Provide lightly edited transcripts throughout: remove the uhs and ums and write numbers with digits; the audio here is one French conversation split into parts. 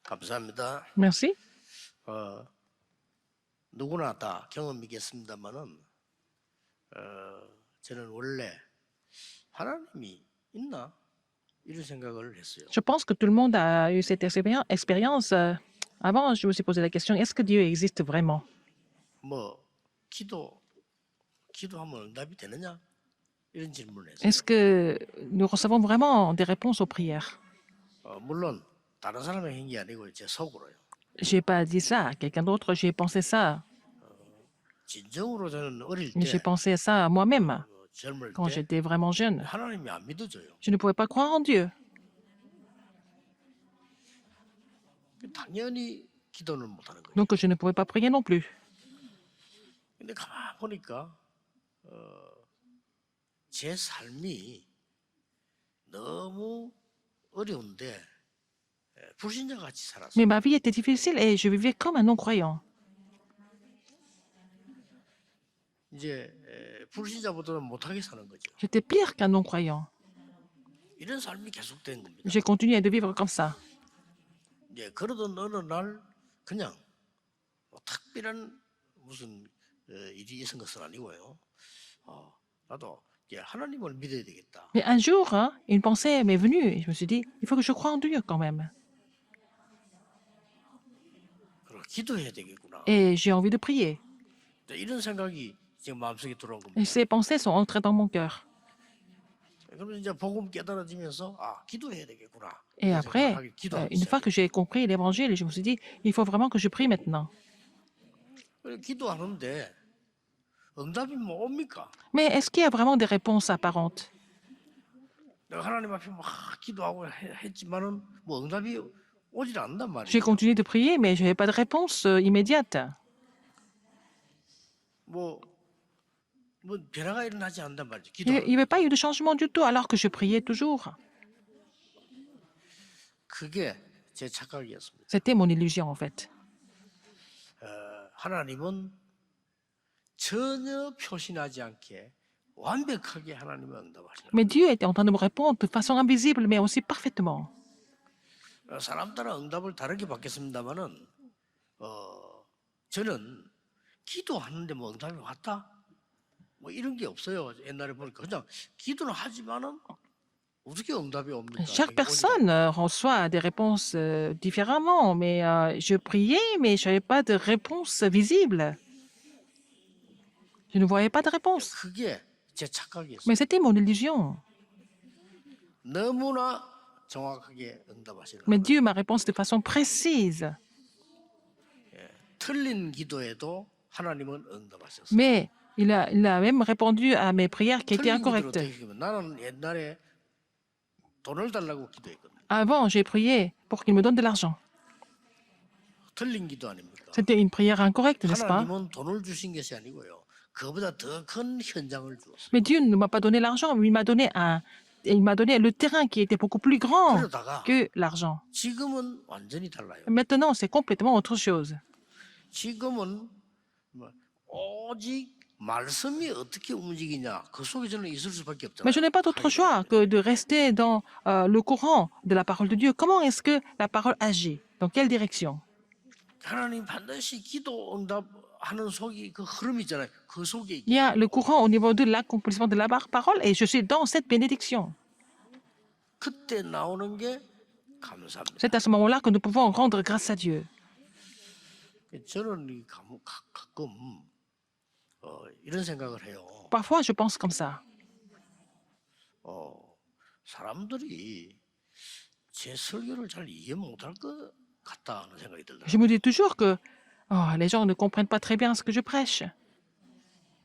감사합니다. Merci. 어, 누구나 다 경험이겠습니다만은 저는 원래 하나님이 있나 이런 생각을 했어요. Je pense que tout le monde a eu cette expérience. Avant, je me suis posé la question, est-ce que Dieu existe vraiment? 뭐 기도하면 응답이 되느냐 이런 질문을 했어요. Est-ce que nous recevons vraiment des réponses aux prières? 물론 다른 사람의 행위 아니고 제 속으로요. Je n'ai pas dit ça à quelqu'un d'autre, j'ai pensé ça. 진정으로 저는 어릴 J'ai 때 pensé ça à moi-même 젊을 quand 때 j'étais vraiment jeune. 하나님이 안 믿어져요. Je ne pouvais pas croire en Dieu. 당연히 기도는 못하는 거예요. Donc je ne pouvais pas prier non plus. 근데 가만 보니까 제 삶이 너무 어려운데 불신자 같이 살았어요. Mais ma vie était difficile et je vivais comme un non-croyant. 이제 불신자보다는 못하게 사는 거죠. J'étais pire qu'un non-croyant. 이런 삶이 계속된 겁니다. J'ai continué de vivre comme ça. 그러던 어느 날 그냥 뭐 특별한 무슨 일이 있은 것은 아니고요. 나도 이제 하나님을 믿어야 되겠다. Mais un jour, hein, une pensée m'est venue et je me suis dit, il faut que je croie en Dieu quand même. 그리고 기도해야 되겠구나. Et j'ai envie de prier. 이런 생각이 지금 마음속에 들어온 겁니다. Et ces pensées sont entrées dans mon cœur. 그러면 이제 복음 깨달아지면서 기도해야 되겠구나. Et après, une fois que j'ai compris l'évangile, je me suis dit, il faut vraiment que je prie maintenant. 기도하는데 응답이 뭐 옵니까? Mais est-ce qu'il y a vraiment des réponses apparentes? 내가 하나님 앞에 막 기도하고 했지만은 뭐 응답이 오질 않는단 말이에요. J'ai continué de prier, mais je n'avais pas de réponse immédiate. 뭐 변화가 일어나지 않는단 말이죠. Il n'y avait pas eu de changement du tout alors que je priais toujours. 그게 제 착각이었습니다. C'était mon illusion en fait. 하나님은 전혀 표시나지 않게 완벽하게 하나님은 응답하시는. Mais Dieu était en train de me répondre de façon invisible, mais aussi parfaitement. 사람 따라 응답을 다르게 받겠습니다만은 저는 기도하는데 뭐 응답이 왔다 뭐 이런 게 없어요. 옛날에 보니까 그냥 기도는 하지만은 어떻게 응답이 옵니까? Chaque personne reçoit des réponses différemment, mais je priais, mais je n'avais pas de réponse visible. Je ne voyais pas de réponse. 그게 제 착각이었어요. Mais c'était mon illusion. 너무나 정확하게 응답하시는. Mais Dieu m'a répondu de façon précise. 틀린 기도에도 하나님은 응답하셨어요. Mais il a même répondu à mes prières qui étaient 틀린 기도로 incorrectes. 어떻게 하면 나는 옛날에 돈을 달라고 기도했거든요. Avant, j'ai prié pour qu'il me donne de l'argent. 틀린 기도 아닙니까? C'était une prière incorrecte, n'est-ce pas? 하나님은 돈을 주신 것이 아니고요. 그보다 더 큰 현장을 주었어요. Mais Dieu ne m'a pas donné l'argent, mais il m'a donné le terrain qui était beaucoup plus grand 그러다가 que l'argent. 지금은 완전히 달라요. Maintenant, c'est complètement autre chose. 지금은 오직 말씀이 어떻게 움직이냐 그 속에 저는 있을 수밖에 없잖아요. Mais je n'ai pas d'autre choix que de rester dans le courant de la parole de Dieu. Comment est-ce que la parole agit? Dans quelle direction? 하나님 반드시 기도 응답하는 속이 그 흐름 있잖아요. 그 속에 Il y a le courant au niveau de l'accomplissement de la parole et je suis dans cette bénédiction. 그때 나오는 게 감사합니다. C'est à ce moment-là que nous pouvons rendre grâce à Dieu. 저는 가끔 이런 생각을 해요. Parfois, je pense comme ça. 사람들이 제 설교를 잘 이해 못할 것 같다는 생각이 들더라고요. Je me dis toujours que les gens ne comprennent pas très bien ce que je prêche.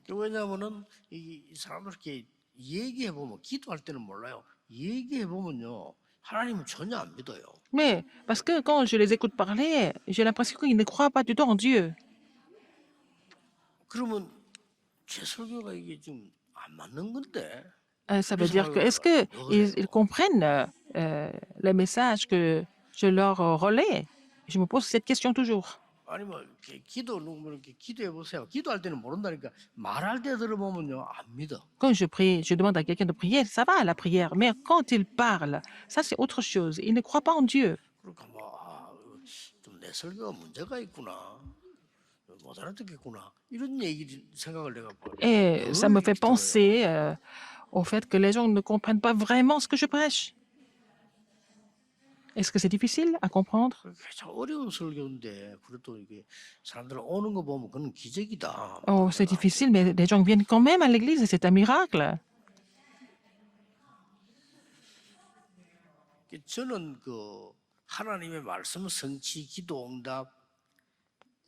왜냐하면은 이 사람들 이렇게 얘기해 보면 기도할 때는 몰라요. 얘기해 보면요 하나님은 전혀 안 믿어요. Mais parce que quand je les écoute parler, j'ai l'impression qu'ils ne croient pas du tout en Dieu. 그러면 제 설교가 이게 좀 안 맞는 건데. Ça veut dire que est-ce qu'ils comprennent les messages que je leur relais? Je me pose cette question toujours. 아니면 이렇게 기도해 보세요. 기도할 때는 모른다니까 말할 때 들어보면요 안 믿어. Quand je prie, je demande à quelqu'un de prier, ça va la prière. Mais quand il parle, ça c'est autre chose. Il ne croit pas en Dieu. 그러니까 내 설교가 문제가 있구나. 못 알아듣겠구나. 이런 얘기 생각을 내가 Et ça me 늘 fait 들어요. penser au fait que les gens ne comprennent pas vraiment ce que je prêche. Est-ce que c'est difficile à comprendre? 참 어려운 설교인데 그래도 이게 사람들 오는 거 보면 그건 기적이다. Oh, c'est difficile, mais les gens viennent quand même à l'église et c'est un miracle. 저는 그 하나님의 말씀 성취, 기도 응답,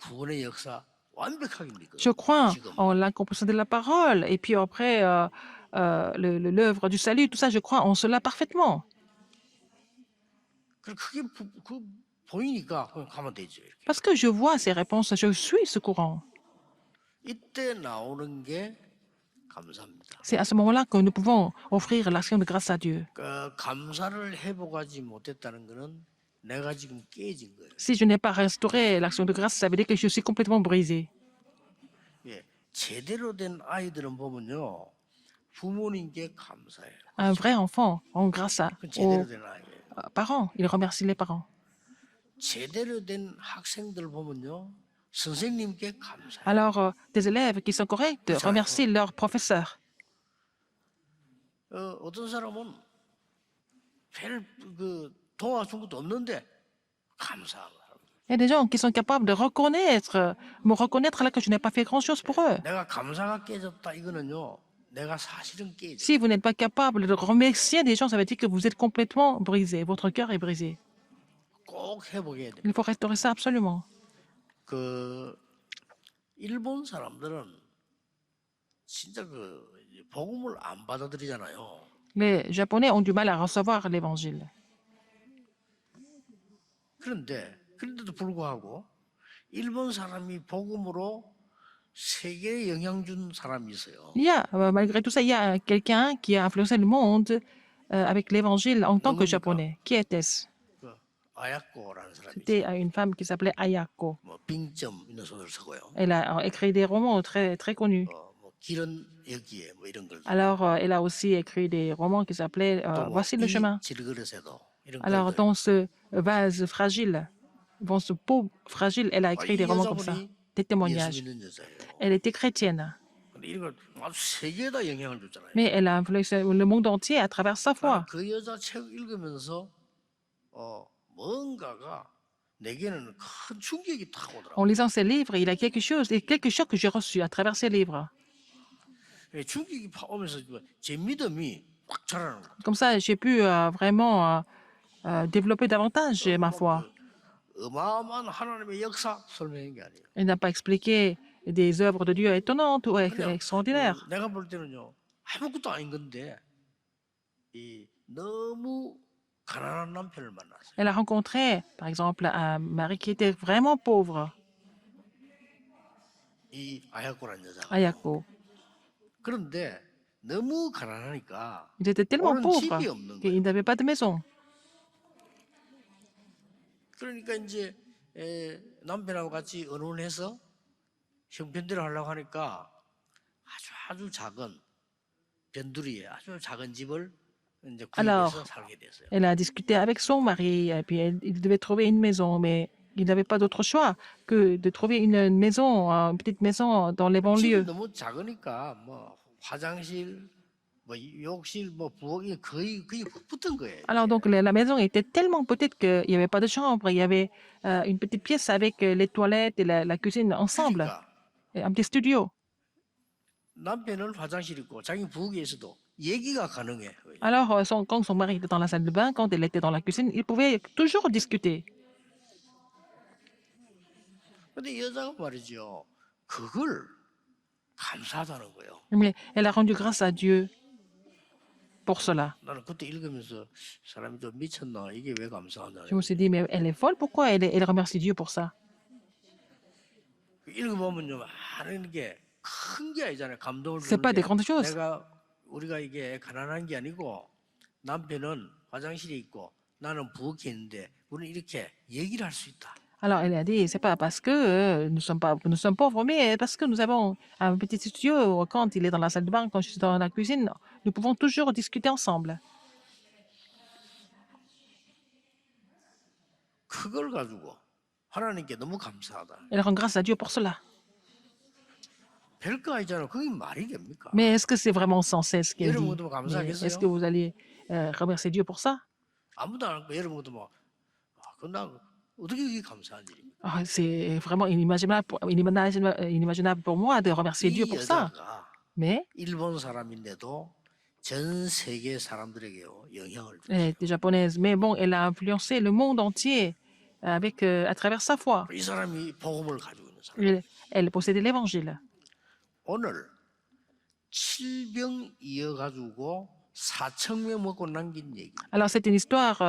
구원의 역사 완벽하게 Je 믿거든요. crois 지금 en l'accomplissement de la parole et puis après l'œuvre du salut, tout ça, je crois en cela parfaitement. 그게 보이니까 그냥 가면 되죠. 이렇게. Parce que je vois ces réponses, je suis ce courant. 이때 나오는 게 감사합니다. C'est à ce moment-là que nous pouvons offrir l'action de grâce à Dieu. 그 감사를 회복하지 못했다는 거는 내가 지금 깨진 거예요. Si je n'ai pas restauré l'action de grâce, ça veut dire que je suis complètement brisé. 예, 제대로 된 아이들은 보면요, 부모님께 감사해요. Un vrai enfant, en grâce 그건 aux 제대로 된 아이예요. parents, il remercie les parents. 제대로 된 학생들 보면요, 선생님께 감사해요. Alors, des élèves qui sont corrects remercient leurs professeurs. 어떤 사람은 별그 도와준 것도 없는데 감사하고. Il y a des gens qui sont capables de reconnaître, me reconnaître alors que je n'ai pas fait grand-chose pour eux. 내가 감사가 깨졌다 이거는요, 내가 사실은 깨져. Si vous n'êtes pas capable de remercier des gens, ça veut dire que vous êtes complètement brisé. Votre cœur est brisé. 꼭 회복해야 돼. Il faut restaurer ça absolument. 그 일본 사람들은 진짜 그 복음을 안 받아들이잖아요. Les Japonais ont du mal à recevoir l'évangile. 그런데도 불구하고 일본 사람이 복음으로 세계에 영향 준 사람이 있어요. Il y a, malgré tout ça, il y a quelqu'un qui a influencé le monde avec l'évangile en tant que japonais. Qui était-ce? 그 아야코라는 사람이 C'était une femme qui s'appelait Ayako. 뭐 빙점 이런 소설을 쓰고요. Elle a écrit des romans très, très connus. 뭐 길은 여기에 뭐 이런 걸. Alors, elle a aussi écrit des romans qui s'appelaient Voici le chemin. 질그릇에도 이런 Alors, 글들. dans ce vase fragile, dans ce pot fragile, elle a écrit des romans comme ça, des 예수 témoignages. 믿는 여자예요. Elle était chrétienne, 근데 이런 걸 아주 세계에다 영향을 줬잖아요. mais elle a influencé le monde entier à travers sa foi. 나는 그 여자 책 읽으면서 뭔가가 내게는 큰 충격이 탁 오더라고요. En lisant ses livres, il y a quelque chose que j'ai reçu à travers ses livres. 충격이 팍 오면서 제 믿음이 확 자라는 거예요. Comme ça, j'ai pu vraiment développer davantage ma foi. 어마어마한 하나님의 역사 설명한 게 아니에요. Elle n'a pas expliqué des œuvres de Dieu étonnantes ou 그냥 extraordinaires. 내가 볼 때는요, 아무것도 아닌 건데 너무 가난한 남편을 만났어요. Elle a rencontré, par exemple, un mari qui était vraiment pauvre, 이 아야코라는 여자가. Ayako. 그런데 너무 가난하니까 Il était tellement 오는 pauvre 집이 없는 거예요. qu'il n'avait pas de maison. 그러니까 이제 남편하고 같이 의논해서 형편대로 하려고 하니까 아주 작은 변두리에 아주 작은 집을 이제 구입해서 살게 됐어요. Elle a discuté avec son mari et puis il devait trouver une maison, mais il n'avait pas d'autre choix que de trouver une maison, une petite maison dans les 집이 banlieues. 너무 작으니까 뭐 화장실, 뭐 욕실, 뭐 부엌이 거의 붙은 거예요. Alors donc la maison était tellement petite qu'il n'y avait pas de chambre, il y avait une petite pièce avec les toilettes et la cuisine ensemble, 그러니까 et un petit studio. 남편은 화장실 있고 자기 부엌에 있어도 얘기가 가능해. Alors quand son mari était dans la salle de bain, quand elle était dans la cuisine, ils pouvaient toujours discuter. 근데 여자가 말이죠. 그걸 감사하다는 거예요. Mais elle a rendu grâce à Dieu pour cela. 나는 그때 읽으면서 사람이 좀 미쳤나 이게 왜 감사하냐. Je me suis dit, mais elle est folle, pourquoi elle remercie Dieu pour ça? 읽어보면요 많은 게 큰 게 아니잖아요. 감동을 C'est pas des 주는데 grandes choses. 우리가 이게 가난한 게 아니고 남편은 화장실에 있고 나는 부엌에 있는데 우리는 이렇게 얘기를 할 수 있다. Alors elle a dit, c'est pas parce que nous sommes pauvres, mais parce que nous avons un petit studio. Quand il est dans la salle de bain, quand je suis dans la cuisine, nous pouvons toujours discuter ensemble. 그걸 가지고 하나님께 너무 감사하다. Elle rend grâce à Dieu pour cela. 별거 아니잖아. 그게 말이 됩니까? Mais est-ce que c'est vraiment sensé ce qu'elle 여러분 dit? 것도 뭐 Mais est-ce que 감사하겠어요? vous allez remercier Dieu pour ça? 아무도 안 하고 여러분 것도 뭐 그나 어떻게 그게 감사한 일입니까? Ah, c'est vraiment inimaginable pour moi de remercier Dieu 이 pour ça. 여자가 Mais 일본 사람인데도 전 세계 사람들에게요 영향을 줬어요. elle était japonaise. Mais bon, elle a influencé le monde entier avec, à travers sa foi. 이 사람이 복음을 가지고 있는 사람. Elle possédait l'évangile. 오늘 7병 이어가지고 4천 명 먹고 남긴 얘기. Alors, c'est une histoire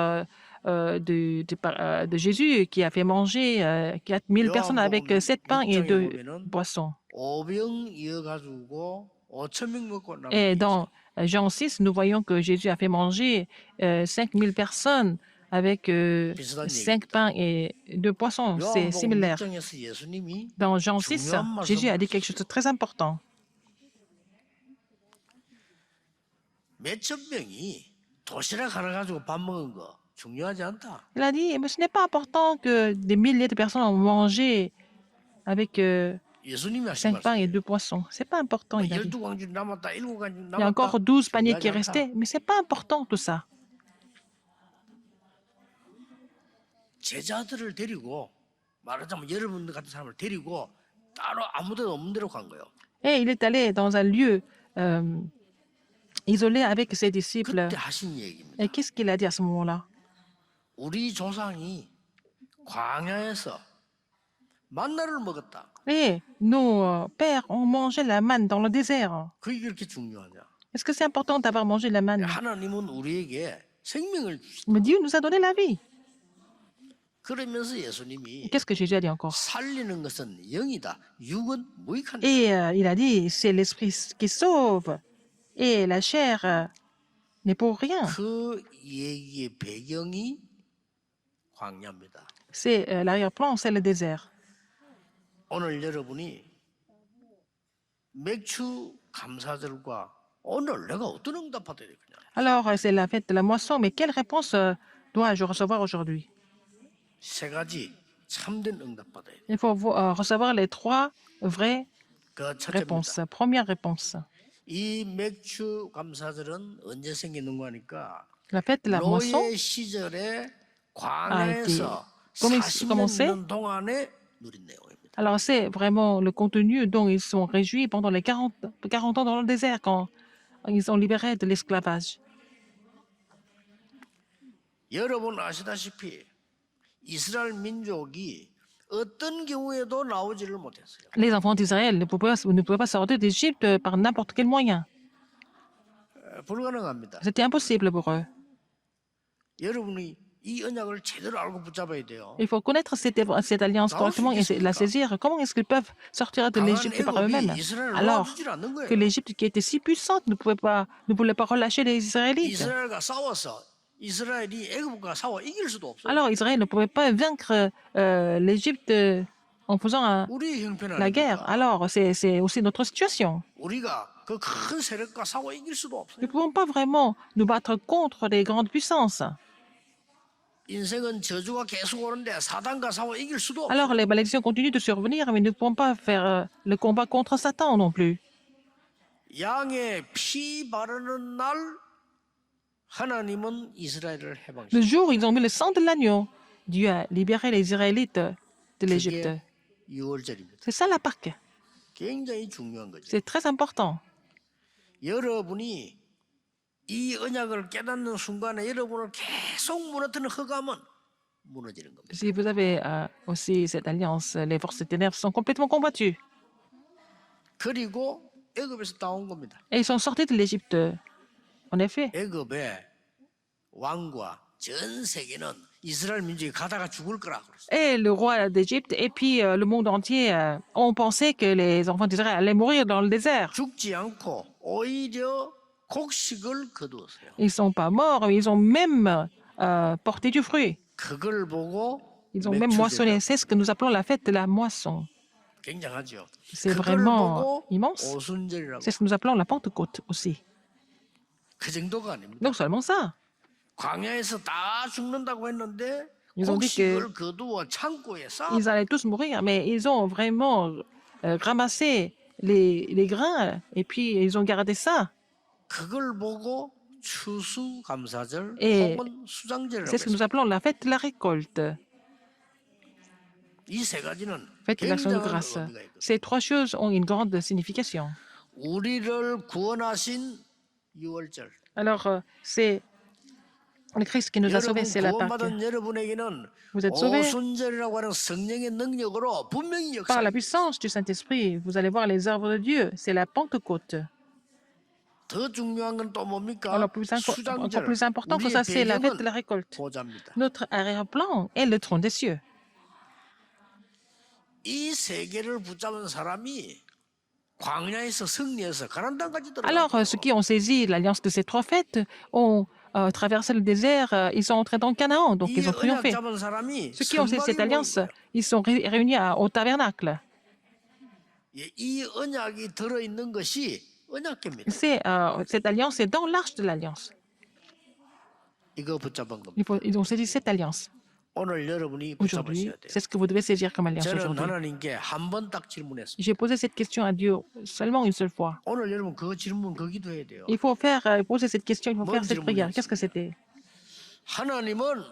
de Jésus qui a fait manger 4000 personnes avec 7 pains et 2 boissons. 5병 이어가지고 5천 명 먹고 Et 남긴 dans Jean 6, nous voyons que Jésus a fait manger 5000 personnes avec 5 pains et 2 poissons. C'est 요한복음 similaire. 6장에서 예수님이 Dans Jean 6, Jésus a dit quelque chose de très important. 몇천 명이 도시락 하나 가지고 밥 먹은 거 중요하지 않다. Il a dit, mais ce n'est pas important que des milliers de personnes ont mangé avec 예수님이 하신 5 pains et 말씀. 2 poissons. C'est pas important, il a dit. 12광줄 남았다. 7광줄 Il y a encore 남았다. 12 paniers qui 중요하지 않다. restaient, mais c'est pas important tout ça. 제자들을 데리고 말하자면 여러분들 같은 사람을 데리고 따로 아무 데도 없는 데로 간 거예요. Et il est allé dans un lieu isolé avec ses disciples. 그때 하신 얘기입니다. Et qu'est-ce qu'il a dit à ce moment-là? 우리 조상이 광야에서 만나를 먹었다. Et nos pères ont mangé la manne dans le désert. 그게 그렇게 중요하냐? Est-ce que c'est important d'avoir mangé la manne? 하나님은 우리에게 생명을 주시다. Mais Dieu nous a donné la vie. 그러면서 예수님이 Qu'est-ce que Jésus a dit encore? 살리는 것은 영이다. 육은 무익한다. Et il a dit, c'est l'esprit qui sauve. Et la chair n'est pour rien. 그 얘기의 배경이 광야입니다. C'est l'arrière-plan, c'est le désert. 오늘 여러분이 맥주 감사절과 오늘 내가 어떤 응답 받아야 되겠냐? Alors, c'est la fête de la moisson, mais quelle réponse dois-je recevoir aujourd'hui? 세 가지 참된 응답 받아야 돼. Il faut recevoir les 3 vraies 그 첫째입니다. réponses. Première réponse. 이 맥주 감사절은 언제 생기는 거니까 La fête de la moisson 노예 시절에 광야에서 commencé. 40년 동안에 누린 내용입니다. Alors, c'est vraiment le contenu dont ils sont réjouis pendant les 40 ans dans le désert, quand ils ont libéré de l'esclavage. 여러분 아시다시피 이스라엘 민족이 어떤 경우에도 나오지를 못했어요. Les enfants d'Israël ne pouvaient pas sortir d'Égypte par n'importe quel moyen. 불가능합니다. C'était impossible pour eux. 여러분이 이 언약을 제대로 알고 붙잡아야 돼요. Il faut connaître cette alliance correctement et la saisir. Comment est-ce qu'ils peuvent sortir de l'Égypte par eux-mêmes, alors que l'Égypte, qui était si puissante, ne voulait pas relâcher les Israélites? 이스라엘과 싸워서 이스라엘이 애굽과 싸워 이길 수도 없어요. Alors Israël ne pouvait pas vaincre l'Égypte en faisant 우리 형편 la guerre. 아닙니까? Alors c'est aussi notre situation. 우리가 그 큰 세력과 싸워 이길 수도 Nous 없어요. ne pouvons pas vraiment nous battre contre les grandes puissances. 인생은 저주가 계속 오는데 사단과 싸워 이길 수도 없어요. Alors les malédictions continuent de survenir, mais nous ne pouvons pas faire le combat contre Satan non plus. 양의 피 바르는 날 하나님은 이스라엘을 Le 해방시켰어요. jour où ils ont mis le sang de l'agneau, Dieu a libéré les Israélites de l'Égypte. 그게 6월절입니다. C'est ça la Pâque. 굉장히 중요한 거죠. C'est très important. 여러분이 이 언약을 깨닫는 순간에 여러분을 계속 무너뜨리는 흑암은 무너지는 겁니다. Si vous avez aussi cette alliance, les forces des ténèbres sont complètement combattues. 그리고 애굽에서 나온 겁니다. Et ils sont sortis de l'Égypte. En effet. 애굽의 왕과 전 세계는 이스라엘 민족이 가다가 죽을 거라고 그랬어요. Et le roi d'Égypte et puis le monde entier ont pensé que les enfants d'Israël allaient mourir dans le désert. 죽지 않고 오히려 곡식을 거두었어요. Ils ne sont pas morts, ils ont même porté du fruit. 그걸 보고 Ils ont même moissonné. 맥주제라. C'est ce que nous appelons la fête de la moisson. 굉장하죠. C'est 그걸 vraiment 보고 immense. 오순절이라고. C'est ce que nous appelons la Pentecôte aussi. 그 정도가 아닙니다. Donc seulement ça. 광야에서 다 죽는다고 했는데 Ils ont dit 혹시 qu'ils 그걸 거두어 창고에 쌓아 allaient tous mourir, mais ils ont vraiment ramassé les grains et puis ils ont gardé ça. 그걸 보고 추수감사절 Et 혹은 c'est 수장절이라고 ce que nous 했습니다. appelons la fête de la récolte, 이 세 가지는 fête de l'action de 굉장한 grâce. 의미가 있거든요. Ces trois choses ont une grande signification. 우리를 구원하신 유월절. Alors, c'est le Christ qui nous a sauvés, 여러분 c'est la Pâque. 구원받은 여러분에게는 Vous êtes sauvés 오순절이라고 하는 성령의 능력으로 분명히 par la 역사합니다. puissance du Saint-Esprit. Vous allez voir les œuvres de Dieu. C'est la Pentecôte. 더 중요한 건 또 뭡니까? Alors, encore 수장절. plus important que 우리의 ça, c'est la fête de la 배경은 récolte. 보좌입니다. Notre arrière-plan est le trône des cieux. 이 세 개를 붙잡은 사람이 광야에서 승리해서 가나안 땅까지 Alors, 들어가요. ceux qui ont saisi l'alliance de ces trois fêtes ont traversé le désert, ils sont entrés dans le Canaan, donc 이 ils ont 언약 triomphé. 잡은 사람이 Ceux qui ont saisi 성막에 cette 모인 alliance, 거예요. ils sont réunis au tabernacle. 예, 이 언약이 들어있는 것이 언약궤입니다. Cette alliance est dans l'arche de l'alliance. 이거 붙잡은 겁니다. Ils ont saisi cette alliance. 오늘 여러분이 Aujourd'hui, 붙잡으셔야 돼요. c'est ce que vous devez saisir comme alliance 저는 aujourd'hui. 하나님께 한 번 딱 질문했습니다. J'ai posé cette question à Dieu seulement une seule fois. 오늘 여러분 그 질문 그 기도해야 돼요. Il faut poser cette question, il faut faire cette prière. Qu'est-ce que c'était? 하나님은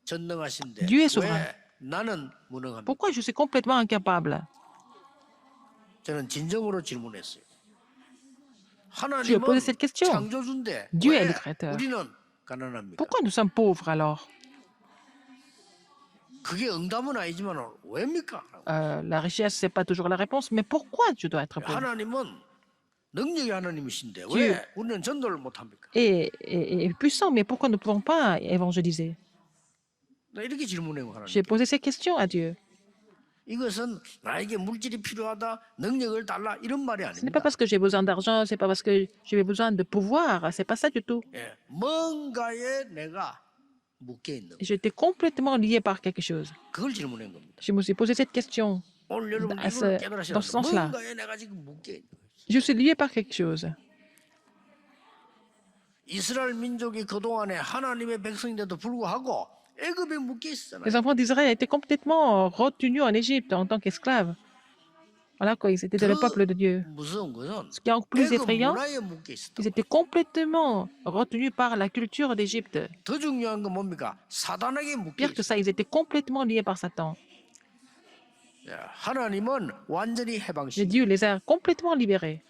전능하신데 Dieu est souverain. 왜 나는 무능합니까? Pourquoi je suis complètement incapable? 저는 진정으로 질문했어요. Je 하나님은 posé cette question. 창조주인데 Dieu est 왜 le créateur. 우리는 가난합니까? Pourquoi nous sommes pauvres alors? 그게 응답은 아니지만 왜입니까? La richesse, c'est pas toujours la réponse, mais pourquoi je dois être pauvre? 하나님은 능력의 하나님이신데 Dieu. 왜 우리는 전도를 못합니까? Et puissant, mais pourquoi nous ne pouvons pas évangéliser? 나 이렇게 질문해요 J'ai 하나님. posé ces questions à Dieu. 이것은 나에게 물질이 필요하다, 능력을 달라 이런 말이 Ce n'est pas 아닙니다. parce que j'ai besoin d'argent, c'est pas parce que j'ai besoin de pouvoir, c'est pas ça du tout. 예, 뭔가에 내가 묶여 있는 거. J'étais complètement lié par quelque chose. 그걸 질문한 겁니다. Je me suis posé cette question. 오늘 여러분 dans 이걸 ce 깨달으셔야 돼요. sens-là. 뭔가에 내가 지금 묶여 있는 거예요. Je suis lié par quelque chose. 이스라엘 민족이 그동안에 하나님의 백성인데도 불구하고 애굽에 묶여 있었잖아요. Les enfants d'Israël étaient complètement retenus en Égypte en tant qu'esclaves. Voilà quoi, ils étaient le peuple de Dieu. 무서운 것은 Ce qui est encore plus 애굽 effrayant, 문화에 묶여 있었다. ils étaient complètement retenus par la culture d'Égypte. 더 중요한 건 뭡니까? 사단에게 묶여 Pire que 있었다. ça, ils étaient complètement liés par Satan. 하나님은 완전히 Mais 해방시키고 Dieu les a complètement libérés.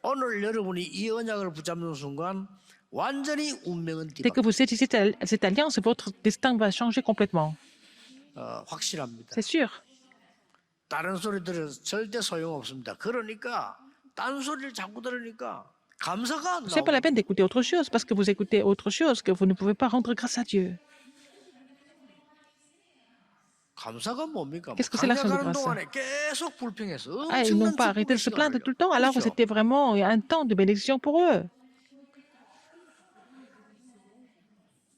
오늘 여러분이 이 언약을 붙잡는 순간 완전히 운명은 Dès que 뒤바뀌어요. vous saisissez cette alliance, votre destin va changer complètement. 확실합니다. C'est sûr. 다른 소리 들어서 절대 소용없습니다. 그러니까 딴 소리를 자꾸 들으니까 감사가 안 C'est pas la 나오고 peine d'écouter autre chose parce que vous écoutez autre chose que vous ne pouvez pas rendre grâce à Dieu. 감사가 뭡니까? Qu'est-ce que c'est l'action de 가는 grâce? 동안에 계속 불평해서 Ah, ils n'ont 엄청난 pas arrêté 축복의 de se plaindre 시간을 tout le temps, alors 그렇죠? c'était vraiment un temps de bénédiction pour eux.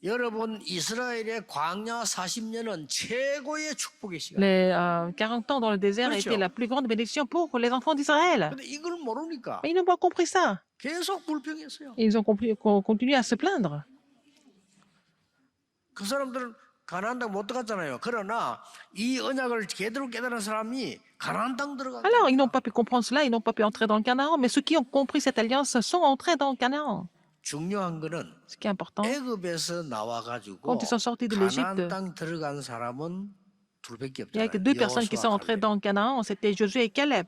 여러분 이스라엘의 광야 40년은 최고의 축복의 시간. Les 40 ans dans le désert 그렇죠. étaient la plus grande bénédiction pour les enfants d'Israël. 근데 이걸 모르니까 Mais ils n'ont pas compris ça. 계속 불평했어요. Et ils ont continué à se plaindre. 그 사람들은 가나안 땅 못 들어갔잖아요. 그러나 이 언약을 제대로 깨달은 사람이 가나안 땅 들어갔다. Alors, ils n'ont pas pu comprendre cela, ils n'ont pas pu entrer dans le Canaan, mais ceux qui ont compris cette alliance sont entrés dans le Canaan. 중요한 거는 Ce qui est important, 애굽에서 나와가지고 quand ils sont sortis de 가나안 l'Égypte, 땅 들어간 사람은 둘밖에 il n'y a que 없잖아요. deux personnes qui sont 여호수아, entrées 갈렙. dans le Canaan, c'était Josué et Caleb.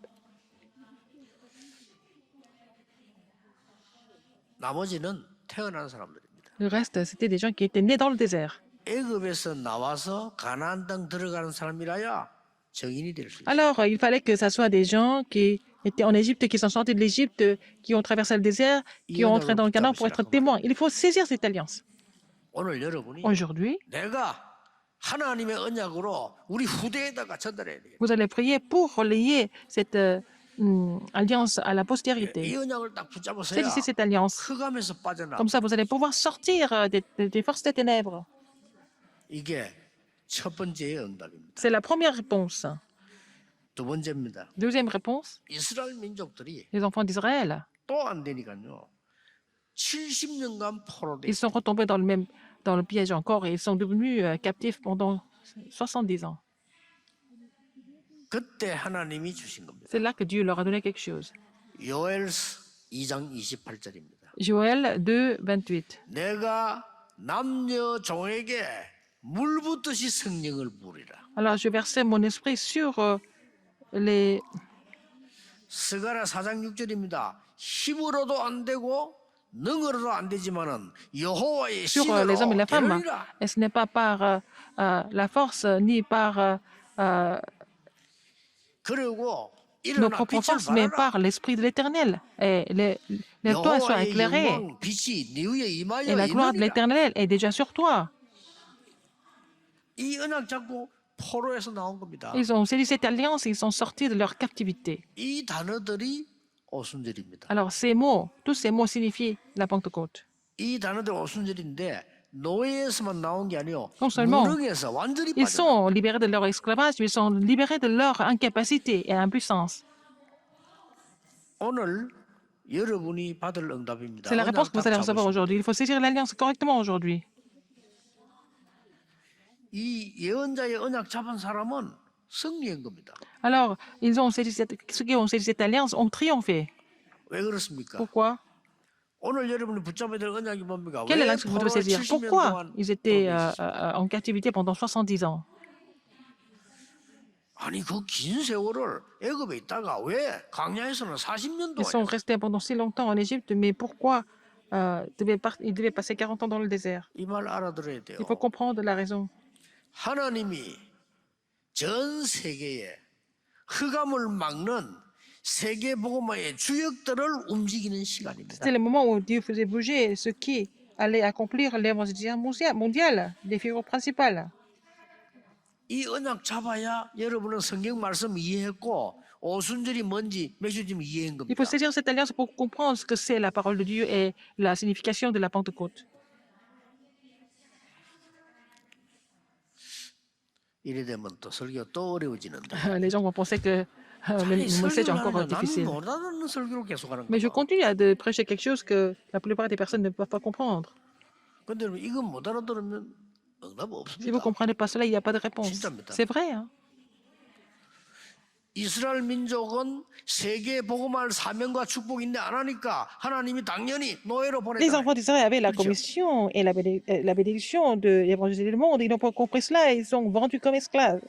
나머지는 태어난 사람들입니다. Le reste, c'était des gens qui étaient nés dans le désert. 애굽에서 나와서 가나안 땅 들어가는 사람이라야 정인이 될 수 있어요. Alors, il fallait que ce soit des gens qui étaient en Égypte, qui sont sortis de l'Égypte, qui ont traversé le désert, qui ont entré dans le Canaan pour être témoins. Il faut saisir cette alliance. 오늘 여러분이 Aujourd'hui, 내가 하나님의 언약으로 우리 후대에다가 전달해야 돼요. vous allez prier pour relayer cette alliance à la 이 postérité. 언약을 딱 붙잡으세요. Saisissez cette alliance. 흑암에서 빠져나. Comme ça, vous allez pouvoir sortir des forces des ténèbres. 이게 첫 번째의 응답입니다. C'est la première réponse. 두 번째입니다. Deuxième réponse, 이스라엘 민족들이 les enfants d'Israël, 또 안 되니까요. 70년간 포로돼. ils sont retombés dans le même dans le piège encore et ils sont devenus captifs pendant 70 ans. 그때 하나님이 주신 겁니다. C'est là que Dieu leur a donné quelque chose. 요엘서 2장 28절입니다. Joël 2, 28. 내가 남녀 종에게 물 붓듯이 성령을 부으리라. Alors, je versais mon esprit sur les... 스가랴 4장 6절입니다. 힘으로도 안 되고 능으로도 안 되지만은 여호와의 sur les hommes et 신으로 les femmes. 되리라. Et ce n'est pas par la force ni par 그리고 nos 일어나 propres 빛을 forces, mais 발하라. par l'Esprit de l'Éternel. Et les toits soient 여호와의 éclairés. 영광 빛이 네 위에 Et 임하여 la gloire de 있느니라. l'Éternel est déjà sur toi. 이 언약 잡고 포로에서 나온 겁니다. Ils ont saisi cette alliance et ils sont sortis de leur captivité. 이 단어들이 오순절입니다. Alors, ces mots, tous ces mots signifient la Pentecôte. 이 단어들 오순절인데 노예에서만 나온 게 아니요. Non seulement 무능에서 완전히 ils 빠져. sont libérés de leur esclavage, mais ils sont libérés de leur incapacité et impuissance. 오늘 여러분이 받을 응답입니다. C'est la réponse que vous allez 언약 recevoir 잡으시고. aujourd'hui. Il faut saisir l'alliance correctement aujourd'hui. 이 예언자의 언약 잡은 사람은 승리한 겁니다. Alors, ceux qui ont saisi cette alliance ont triomphé. 왜 그렇습니까? Pourquoi? 오늘 여러분이 붙잡아야 될 언약이 뭡니까? Quelle est 왜 l'alliance que vous devez 포로를 saisir? 70년 Pourquoi 동안 ils étaient 포로에 있었습니까? en captivité pendant 70 ans? 아니 그 긴 세월을 애굽에 있다가 왜 광야에서는 40년 Ils sont 동안 restés pendant si longtemps en Égypte, mais pourquoi ils devaient passer 40 ans dans le désert? 이 말 알아들어야 돼요. Il faut comprendre la raison. 하나님이 전 세계에 흑암을 막는 세계 복음화의 주역들을 움직이는 시간입니다. C'était le moment où Dieu faisait bouger ceux qui allaient accomplir l'évangélisation mondiale, les figures principales. 이 언약 잡아야 여러분은 성경 말씀 이해했고 오순절이 뭔지 몇 주쯤 이해한 Il 겁니다. faut saisir cette alliance pour comprendre ce que c'est la parole de Dieu et la signification de la Pentecôte. 이래 되면 또 설교 또 어려워지는데. Les gens vont penser que le message est encore 나는 difficile. 못 알아듣는 설교로 계속하는 Mais je 거야. continue à prêcher quelque chose que la plupart des personnes ne peuvent pas comprendre. 근데 이건 못 알아들으면 응답 Si vous ne 없습니다. comprenez pas cela, il n'y a pas de réponse. 진짜입니다. C'est vrai, hein? 이스라엘 민족은 세계 복음할 사명과 축복인데 안 하니까 하나님이 당연히 노예로 Les 보냈다. enfants d'Israël avaient la 그렇죠. commission et la bénédiction de l'évangéliser le monde. Ils n'ont pas compris cela et ils sont vendus comme esclaves.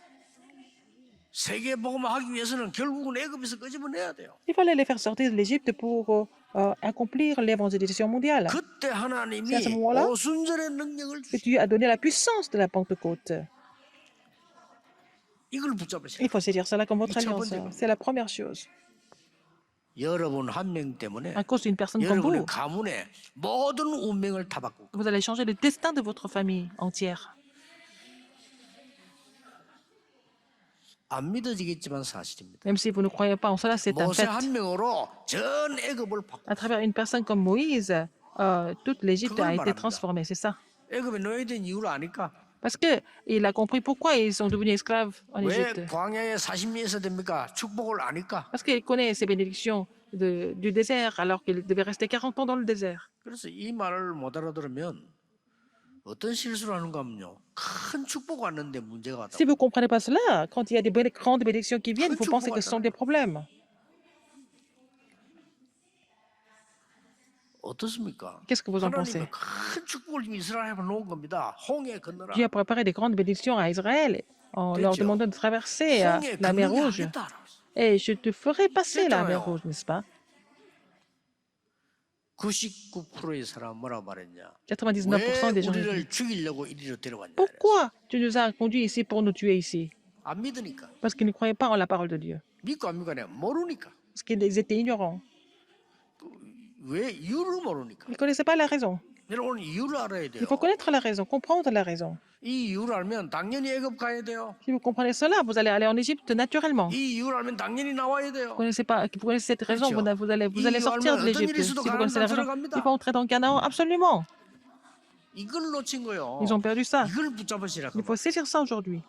세계 복음하기 위해서는 결국은 애굽에서 끄집어내야 돼요. Il fallait les faire sortir de l'Égypte pour accomplir l'évangélisation mondiale. 그때 하나님이 C'est à ce moment-là 오순절의 능력을 Que 주시. Dieu a donné la puissance de la Pentecôte. 이걸 붙잡으세요. Il faut saisir cela comme votre 이 첫 alliance. 번째가. C'est la première chose. 여러분 한 명 때문에 À cause d'une personne comme 여러분의 vous, 가문의 모든 운명을 다 바꾸고 vous allez changer le destin de votre famille entière. 안 믿어지겠지만 사실입니다. Même si vous ne croyez pas en cela, c'est un 모세 fait. 한 명으로 전 애굽을 바꾸. À travers une personne comme Moïse, toute l'Égypte a été 말합니다. transformée, c'est ça. 애굽에 노예된 이유를 아니까? Parce qu'il a compris pourquoi ils sont devenus esclaves en 왜 Égypte. 광야에 40년에서 됩니까? 축복을 아니까? Parce qu'il connaît ces bénédictions du désert alors qu'il devait rester 40 ans dans le désert. 그래서 이 말을 못 알아들으면 어떤 실수를 하는가 하면요. 큰 축복 왔는데 문제가 왔다. Si vous ne comprenez pas cela, quand il y a des grandes bénédictions qui viennent, vous pensez que ce sont des problèmes. 어떻습니까? Qu'est-ce que vous en pensez? 하나님은 큰 축복을 지금 이스라엘에 놓은 겁니다. 홍해 건너라. Dieu a préparé des grandes bénédictions à Israël en leur demandant de traverser 홍해 la mer 건너게 Rouge. 하겠다. Et je te ferai passer la mer 됐잖아요. Rouge, n'est-ce pas? 99%의 사람 뭐라 말했냐? 99% 왜 des gens. disent, 우리를 죽이려고 이리로 데려왔냐? pourquoi tu nous as conduits ici pour nous tuer ici? 안 믿으니까. Parce qu'ils ne croyaient pas en la parole de Dieu. 믿고 안 믿고 아니라 모르니까. Parce qu'ils étaient ignorants. 왜 이유를 모르니까. Ils ne connaissaient pas la raison. 여러분 이유를 알아야 돼요. Il faut connaître la raison, comprendre la raison. 이 이유를 알면 당연히 애굽 가야 돼요. Si vous comprenez cela, vous allez aller en Égypte naturellement. 이 이유를 알면 당연히 나와야 돼요. Vous connaissez cette raison, 그렇죠. vous allez sortir de l'Égypte. Si vous connaissez la raison, il faut entrer dans Canaan, absolument. 이걸 놓친 거요. Ils ont perdu ça. 이걸 붙잡으시라. Il faut saisir ça aujourd'hui.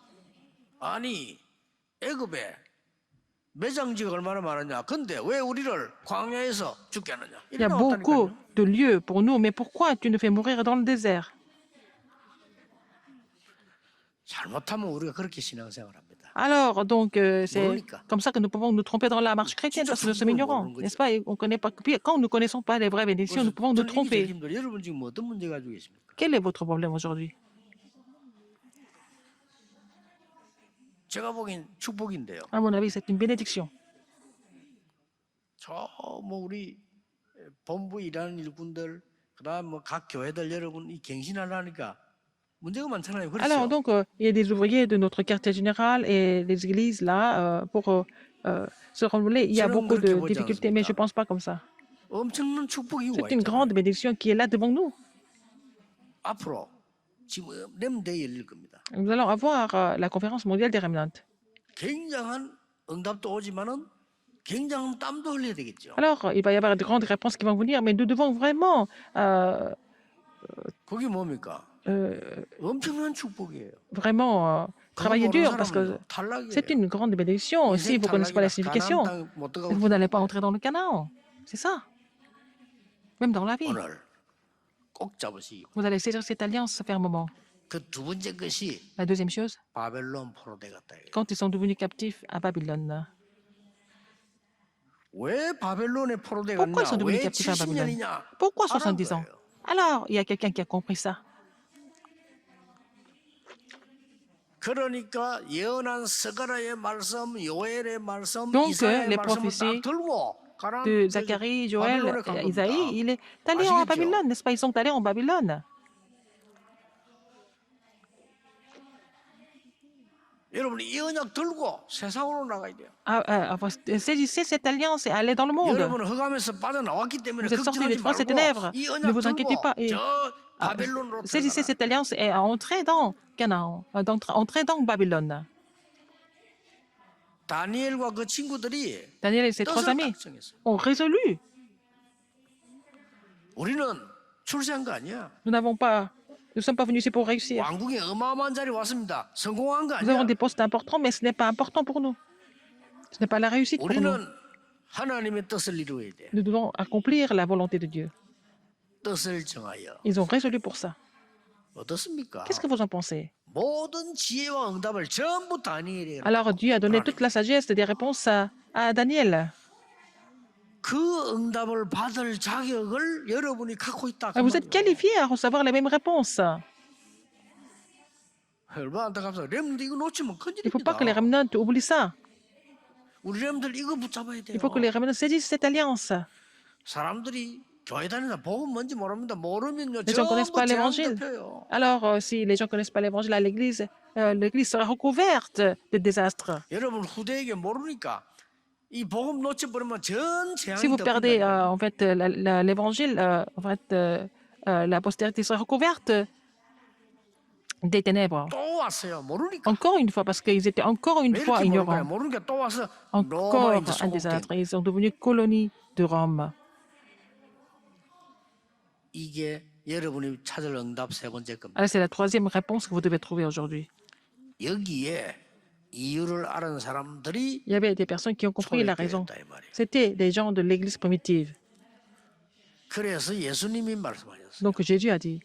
아니 애굽에 매장지가 얼마나 많았냐. 근데 왜 우리를 광야에서 죽게 하느냐. Il y a beaucoup de lieux pour nous, mais pourquoi tu nous fais mourir dans le désert? 잘못하면 우리가 그렇게 신앙생활합니다. Alors, donc, c'est 모르니까. comme ça que nous pouvons nous tromper dans la marche chrétienne 진짜 parce que nous sommes 축복을 ignorants, 모르는 n'est-ce 거죠. pas? Et on connaît pas. Puis, quand nous ne connaissons pas les vraies bénédictions, nous 그래서 pouvons nous 저는 이게 제일 tromper. 힘들어요. 여러분 지금 어떤 문제 가지고 계십니까? Quel est votre problème aujourd'hui? 제가 보기엔 축복인데요. À mon avis, c'est une bénédiction. 저 뭐 우리 본부 일하는 일꾼들, 그다음 뭐 각 교회들 여러분 이 갱신하려니까 문제가 많잖아요. Alors, 그렇죠? donc, il y a des ouvriers de notre quartier général et les églises là pour se renouveler. Il y a 저는 beaucoup 그렇게 de 보지 difficultés, mais je ne 않습니다. pense pas comme ça. 엄청난 축복이 와 C'est une 있잖아요. grande bénédiction qui est là devant nous. 앞으로 지금 렘대에 열릴 겁니다. Nous allons avoir la conférence mondiale des remnants. 굉장한 응답도 오지만은 굉장한 땀도 흘려야 되겠죠. Alors, il va y avoir de grandes réponses qui vont venir, mais nous devons vraiment, 그게 뭡니까? 엄청난 축복이에요. vraiment 그거 travailler 모르는 dur parce que 사람은요 c'est 탈락이에요. une grande bénédiction. Si 인생 vous ne connaissez pas la 탈락이라 signification, 가나안 땅 못 들어가고 vous n'allez pas entrer dans le Canaan. C'est ça. Même dans la vie. 오늘 꼭 잡으시기. Vous allez saisir cette alliance fermement. 그 두 번째 것이 La deuxième chose, 바벨론 포로대 같다. 이거예요. quand ils sont devenus captifs à Babylone. 왜 바벨론에 포로대 Pourquoi ils sont 갔냐? devenus 왜 captifs à Babylone? 70년이냐? Pourquoi 알아본 70 ans? 거예요. Alors, il y a quelqu'un qui a compris ça. 그러니까 예언한 스가랴의 말씀, 요엘의 말씀, Donc, 이사야의 les 말씀을 prophéties 딱 들고 가나안 De 저기 Zacharie, Joël, 바벨론에 간 Isaïe, 겁니다. il est allé en 아시겠죠? Babylone, n'est-ce pas? Ils sont allés en Babylone. 여러분 이 언약 들고 세상으로 나가야 돼요. Saisissez cette alliance et allez dans le monde. 여러분은 흑암에서 빠져나왔기 때문에 Vous êtes sortis des 걱정하지 forces et 말고 ténèbres. 이 Ne 언약 vous inquiétez 들고 pas. Et, 저 바벨론으로 saisissez 들어가라. cette alliance et entrez dans Canaan, entrez dans Babylone. 다니엘과 그 친구들이 Daniel et ses trois 뜻을 amis 딱 정했어요. ont résolu. 우리는 출세한 거 아니야. Nous ne sommes pas venus ici pour réussir. 왕국에 어마어마한 자리 왔습니다. 성공한 거 Nous avons 아니야. des postes importants, mais ce n'est pas important pour nous. Ce n'est pas la réussite pour nous. 우리는 하나님의 뜻을 이루어야 돼. Nous devons accomplir la volonté de Dieu. 뜻을 정하여. Ils ont résolu pour ça. 어떻습니까? Qu'est-ce que vous en pensez? 모든 지혜와 응답을 전부 다니엘에게. Alors Dieu a donné toute la sagesse des réponses à Daniel. 그 응답을 받을 자격을 여러분이 갖고 있다. 그 Vous êtes 말이에요. qualifié à recevoir les mêmes réponses. 얼마나 안타깝습니까? 렘들 이거 놓치면 Il ne faut pas que les 큰일입니다. remnants oublient ça. 우리 렘들 이거 붙잡아야 돼요. Il faut que les remnants saisissent cette alliance. 사람들이 교회 다니다 복음 뭔지 모릅니다. 모르면요 Les gens ne connaissent 전부 pas 재앙 l'évangile. 덮여요. Alors, si les gens ne connaissent pas l'évangile à l'église, l'église sera recouverte de désastres. 여러분 후대에게 모르니까 이 복음 놓쳐버리면 전 재앙이 Si vous perdez 덮인다니까요. en fait l'évangile, en fait, la postérité sera recouverte des ténèbres. 또 왔어요. 모르니까. Encore une fois, parce qu'ils étaient encore une 왜 fois 이렇게 모를까요? ignorants. 모르니까 또 와서 Encore 로마에 이제 un 소속된. désastre. Ils sont devenus colonie de Rome. 이게 여러분이 찾을 응답 세 번째 겁니다. Alors, c'est la troisième réponse que vous devez trouver aujourd'hui. 여기에 이유를 아는 사람들이 Il y avait des personnes qui ont compris la raison. 초대교회였다 이 말이에요. C'était des gens de l'église primitive. 그래서 예수님이 말씀하셨어요. Donc Jésus a dit,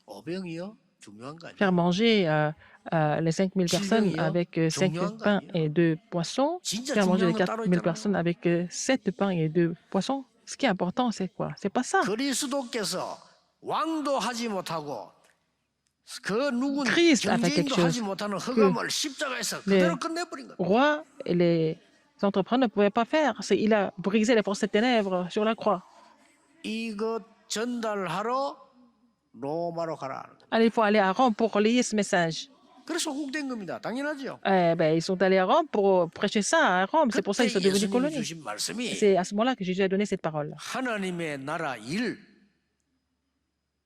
오병이요 중요한 거 아니에요. faire manger les 5000 personnes avec 5 pains et 2 poissons, 진짜 faire manger les 중요한 거 따로 4000 있잖아요. personnes avec 7 pains et 2 poissons. Ce qui est important, c'est quoi? C'est pas ça. 그리스도께서 왕도 하지 못하고 그 누군 Christ a fait quelque 경제인도 chose 하지 못하는 흑암을 십자가에서 그대로 끝내버린 거예요. Roi et les entrepreneurs ne pouvaient pas faire. Il a brisé les forces des ténèbres sur la croix. 이것 전달하러 로마로 가라. Alors, il faut aller à Rome pour relayer ce message. 그래서 소국된 겁니다. 당연하죠. Ils sont allés à Rome pour prêcher ça à Rome. C'est pour ça qu'ils 그때 sont devenus 예수님이 colonie. 주신 말씀이 C'est à ce moment-là que Jésus a donné cette parole. 하나님의 나라 일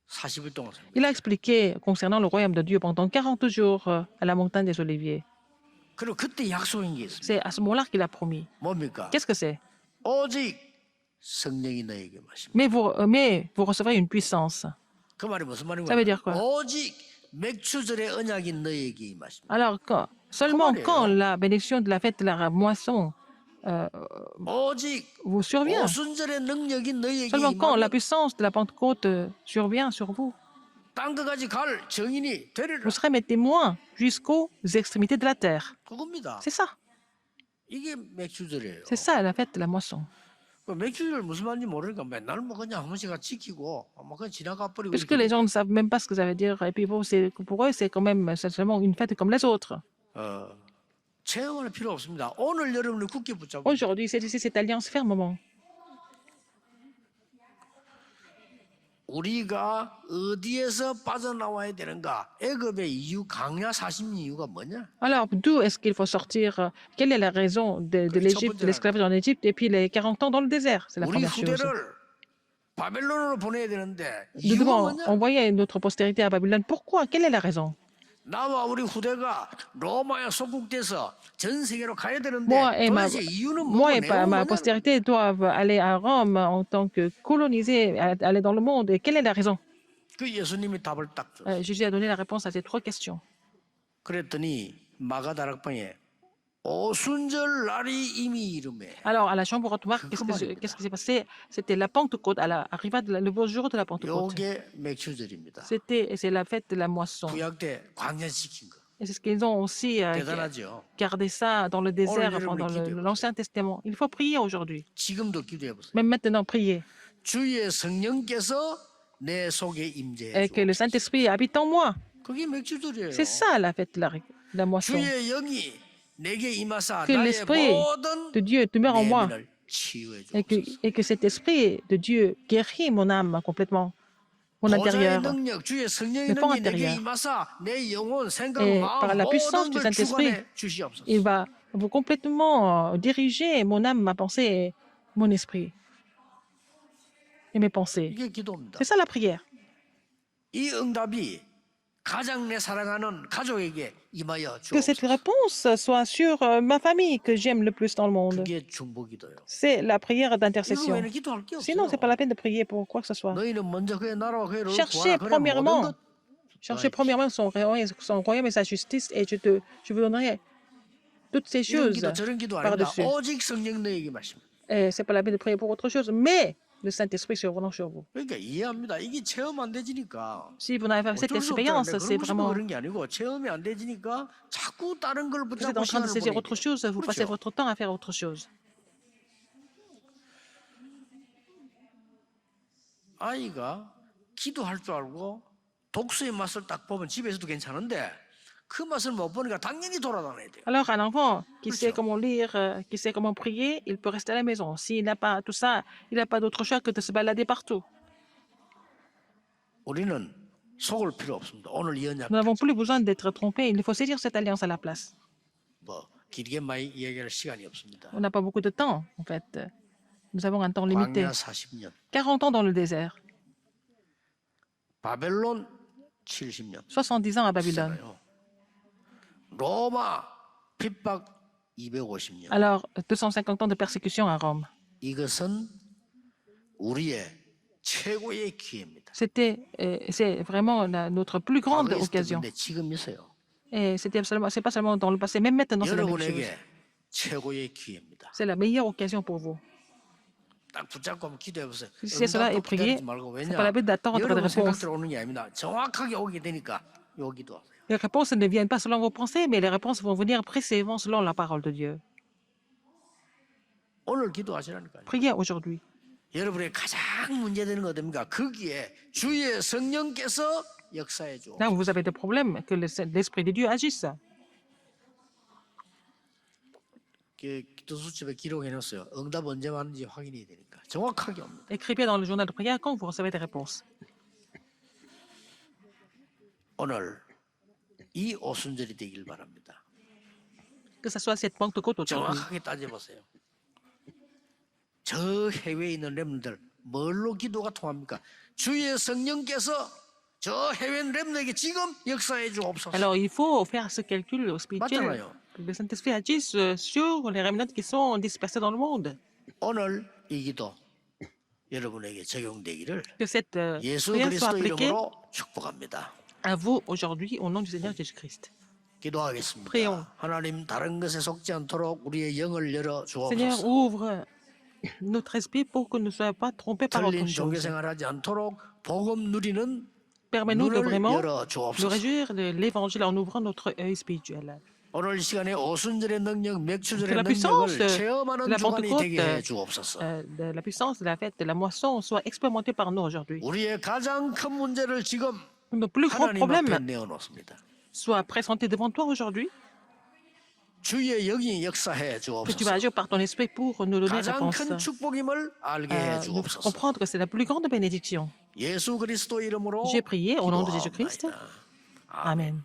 40일 동안 삽니다. Il a expliqué concernant le royaume de Dieu pendant 40 jours à la montagne des Oliviers. 그리고 그때 약속인 게 있습니다. C'est à ce moment-là qu'il a promis. 뭡니까? Qu'est-ce que c'est? 오직 성령이 너에게 마십니다. Mais vous recevrez une puissance. 그 말이 무슨 말인가요? Ça veut dire quoi? 오직 맥추절의 언약이 너에게 임하십니다. Alors, seulement Comment quand dire? la bénédiction de la fête de la moisson 오직 vous survient, 오순절의 능력이 너에게 seulement quand la 임하면 puissance de la Pentecôte survient sur vous, 땅끝까지 갈 증인이 되리라. Vous serez mes témoins jusqu'aux extrémités de la terre. 그겁니다. C'est ça. 이게 맥주절이에요. C'est ça la fête de la moisson. 그 맥주절 무슨 말인지 모르니까 맨날 뭐 그냥 한 번씩 지키고 뭐 그냥 지나가 버리고 Puisque 이렇게 les gens ne savent même pas ce que ça veut dire. Et puis pour eux, c'est quand même c'est seulement une fête comme les autres. 체험할 필요 없습니다. 오늘 여러분이 굳게 붙잡고 Aujourd'hui, c'est ici cette alliance fermement. 우리가 어디에서 빠져나와야 되는가? 애굽의 이유, 강야 40년 이유가 뭐냐? Alors, d'où est-ce qu'il faut sortir? Quelle est la raison de l'Égypte, de l'esclavage en Égypte et puis les 40 ans dans le désert? C'est la 우리 première chose. 후대를 바벨론으로 보내야 되는데 Nous 이유가 devons 뭐냐? envoyer notre postérité à Babylone. Pourquoi? Quelle est la raison? 나와 우리 후대가 로마에 속국돼서 전 세계로 가야 되는데 Moi et ma, 도대체 이유는 moi 뭐고 et 내용은 ma 뭐냐? postérité doivent aller à Rome en tant que colonisés, aller dans le monde. Et quelle est la raison? 그 예수님이 답을 딱 줬어. Jésus a donné la réponse à ces trois questions. 그랬더니 마가다락방에 오순절 날이 이미 이름에 Alors, à la chambre oratoire, qu'est-ce qui s'est passé? C'était la Pentecôte, le beau jour de la Pentecôte. 요게 맥주절입니다. C'est la fête de la moisson. 구약 때 광야시킨 거. Et c'est ce qu'ils ont aussi 대단하죠. gardé ça dans le désert 여러분이 pendant 기도해보세요. l'Ancien Testament. Il faut prier aujourd'hui. 지금도 기도해 보세요. Même maintenant, prier. 주의 성령께서 내 속에 임재해 Et que 주. le Saint-Esprit habite en moi. 그게 맥주절이에요. C'est ça la fête de la moisson. 주의 영이 내게 임하사 Que 나의 l'Esprit 모든 de Dieu demeure en moi. 내면을 치유해 Et que cet Esprit de Dieu guérit mon âme complètement, mon 보좌의 intérieur. 능력, 주의 성령의 Le fond 능력이 내게 intérieur. 임하사 내 영혼, 생각, Et 마음 par la puissance 모든 du 걸 Saint-Esprit, 주관해 주시옵소서. Il va vous complètement diriger mon âme, ma pensée et mon esprit. Et mes pensées. 이게 기도입니다. C'est ça la prière. 이 응답이 가장 내 사랑하는 가족에게 임하여 Que cette 주옵소서. réponse soit sur ma famille que j'aime le plus dans le monde. 그게 중보기도요. C'est la prière 이거 d'intercession. 외에는 기도할 게 Sinon, 없어요. c'est pas la peine de prier pour quoi que ce soit. 너희는 먼저 그의 나라와 그의 의를 Cherchez 구하라. 그래 모든 것 Cherchez premièrement son royaume et sa justice et je vous donnerai toutes ces 이런 choses 기도 저런 기도 아닙니다. par-dessus. 오직 성령 너에게 말씀. Et c'est pas la peine de prier pour autre chose, mais le Saint-Esprit survenant sur vous. 그러니까 이해합니다. 이게 체험 안 되지니까. Si vous n'avez pas cette 어쩔 수 없다는데 expérience, c'est 그러고 싶어 vraiment... 그런 게 아니고 체험이 안 되지니까 자꾸 다른 걸 Vous êtes 붙잡고 en train de 시간을 saisir 보내게 autre 돼요. chose, vous passez 그렇죠? votre temps à faire autre chose. 아이가 기도할 줄 알고 독서의 맛을 딱 보면 집에서도 괜찮은데 그 맛을 못 보니까 당연히 돌아다녀야 돼요. Alors, un enfant qui sait Krucho. comment lire, qui sait comment prier, il peut rester à la maison. S'il n'a pas tout ça, il n'a pas d'autre choix que de se balader partout. 우리는 속을 필요 없습니다. 오늘 이 언약 Nous n'avons plus besoin d'être trompés. Il faut saisir cette alliance à la place. 뭐 길게 많이 이야기할 시간이 없습니다. On n'a pas beaucoup de temps, en fait. Nous avons un temps limité. 광야 40년, 40 ans dans le désert, 바벨론 70년. 70 ans à Babylone. 있잖아요. 로마 핍박 250년. Alors, 250 ans de persécution à Rome. 이것은 우리의 최고의 기회입니다. C'est vraiment notre plus grande 과거에 occasion. 있었는데 지금 있어요. Et c'est pas seulement dans le passé, même maintenant, c'est la même chose. 여러분에게 최고의 기회입니다. C'est la meilleure occasion pour vous. 딱 붙잡고 한번 기도해 보세요. Si c'est cela et prier, c'est pas la peine d'attendre de 여러분 réponse. 생각대로 오는 게 아닙니다. 정확하게 오게 되니까 요 기도하세요. Les réponses ne viennent pas selon vos pensées, mais les réponses vont venir précisément selon la parole de Dieu. 오늘 기도하시라니까요. Priez aujourd'hui. 여러분의 가장 문제되는 거 됩니까? 거기에 주의 성령께서 역사해 줘. Là où vous avez des problèmes, que l'Esprit de Dieu agisse. 기도 수첩에 기록해 놨어요. 응답 언제 왔는지 확인해야 되니까 정확하게 옵니다. Écrivez dans le journal de prière quand vous recevez des réponses. 오늘 이 오순절이 되길 바랍니다. Que ce soit cette Pentecôte aujourd'hui. 정확하게 따져보세요. 저 해외에 있는 렘들 뭘로 기도가 통합니까? 주의 성령께서 저 해외 렘들에게 지금 역사해 주옵소서. Alors, il faut faire ce calcul spirituel. 맞잖아요. Le Saint-Esprit agisse sur les remnants qui sont dispersés dans le monde. 오늘 이 기도 여러분에게 적용되기를 Que cette 예수 prière soit 그리스도 appliquée 이름으로 축복합니다. à vous aujourd'hui au nom du Seigneur Jésus-Christ. 기도하겠습니다. Prions. 하나님 다른 것에 속지 않도록 우리의 영을 열어 Seigneur, 주옵소서. ouvre notre esprit pour que nous ne soyons pas trompés par autre 틀린 chose. 종교생활하지 않도록 복음 누리는 permets-nous de 눈을 vraiment 열어 nous 주옵소서. réjouir de l'évangile en ouvrant notre œil spirituel. 오늘 이 시간에 오순절의 능력, Que 맥주절의 la puissance 능력을 de 체험하는 la 주간이 Pentecôte, 되게 해 주옵소서. de la puissance de la fête de la moisson soit expérimentée par nous aujourd'hui. 우리의 가장 큰 문제를 지금 Nos plus grands 하나님 앞에 problèmes 내어놓습니다. soient présentés devant toi aujourd'hui. 주의 영이 역사해 Que tu 주옵소서. vas agir par ton esprit pour nous donner 가장 réponse. 큰 축복임을 알게 해 Nous 주옵소서. comprendre que c'est la plus grande bénédiction. 예수 그리스도 이름으로 J'ai prié au nom de Jésus-Christ. 기도하옵나이다. Amen.